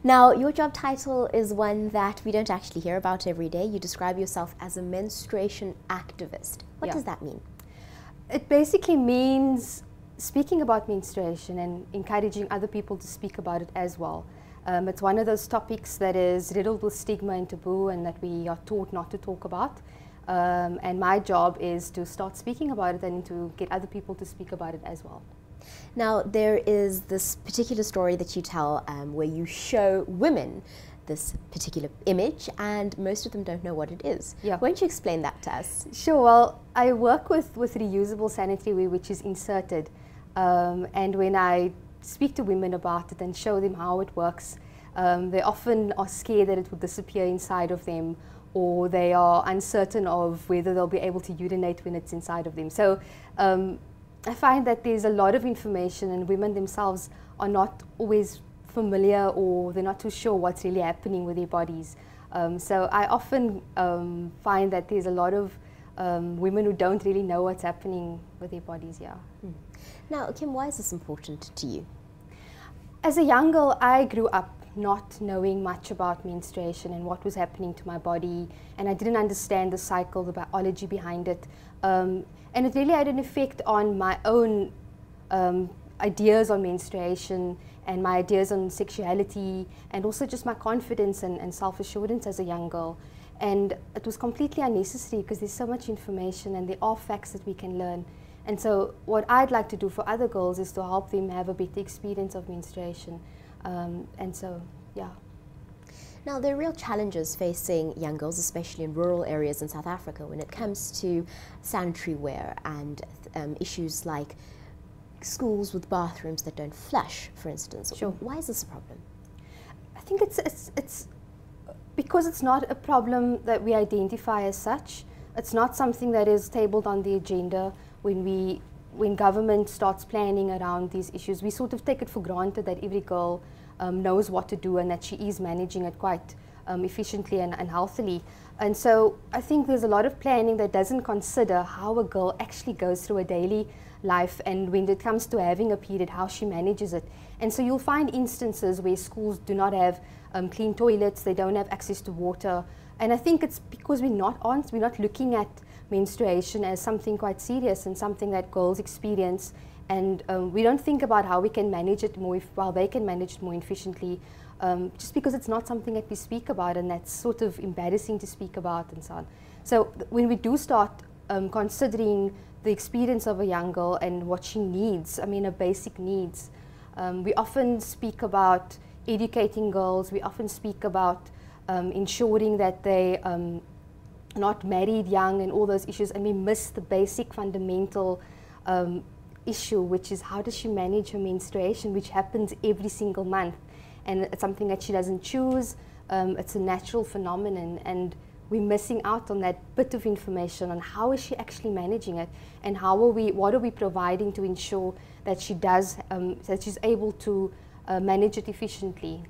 Now, your job title is one that we don't actually hear about every day. You describe yourself as a menstruation activist. What does that mean? It basically means speaking about menstruation and encouraging other people to speak about it as well. It's one of those topics that is riddled with stigma and taboo and that we are taught not to talk about. And my job is to start speaking about it and to get other people to speak about it as well. Now, there is this particular story that you tell where you show women this particular image, and most of them don't know what it is. Yeah. Won't you explain that to us? Sure. Well, I work with reusable sanitary wear which is inserted. And when I speak to women about it and show them how it works, they often are scared that it will disappear inside of them, or they are uncertain of whether they'll be able to urinate when it's inside of them. So I find that there's a lot of information and women themselves are not always familiar, or they're not too sure what's really happening with their bodies. So I often find that there's a lot of women who don't really know what's happening with their bodies, yeah. Now, Kim, why is this important to you? As a young girl, I grew up not knowing much about menstruation and what was happening to my body, and I didn't understand the cycle, the biology behind it. And it really had an effect on my own ideas on menstruation and my ideas on sexuality, and also just my confidence and self-assurance as a young girl. And it was completely unnecessary because there's so much information and there are facts that we can learn. And so what I'd like to do for other girls is to help them have a better experience of menstruation. And so, yeah. Now, there are real challenges facing young girls, especially in rural areas in South Africa, when it comes to sanitary wear and issues like schools with bathrooms that don't flush, for instance. Sure. Why is this a problem? I think it's because it's not a problem that we identify as such. It's not something that is tabled on the agenda. When government starts planning around these issues, we sort of take it for granted that every girl knows what to do and that she is managing it quite efficiently and healthily. And so I think there's a lot of planning that doesn't consider how a girl actually goes through a daily life, and when it comes to having a period, how she manages it. And so you'll find instances where schools do not have clean toilets, they don't have access to water. And I think it's because we're not looking at menstruation as something quite serious and something that girls experience, and we don't think about how we can manage it more while they can manage it more efficiently, just because it's not something that we speak about, and that's sort of embarrassing to speak about and so on. So when we do start considering the experience of a young girl and what she needs, I mean her basic needs, we often speak about educating girls, we often speak about ensuring that they not married young and all those issues, and we miss the basic fundamental issue, which is how does she manage her menstruation, which happens every single month, and it's something that she doesn't choose. It's a natural phenomenon, and we're missing out on that bit of information on how is she actually managing it, and what are we providing to ensure that she does, that she's able to manage it efficiently.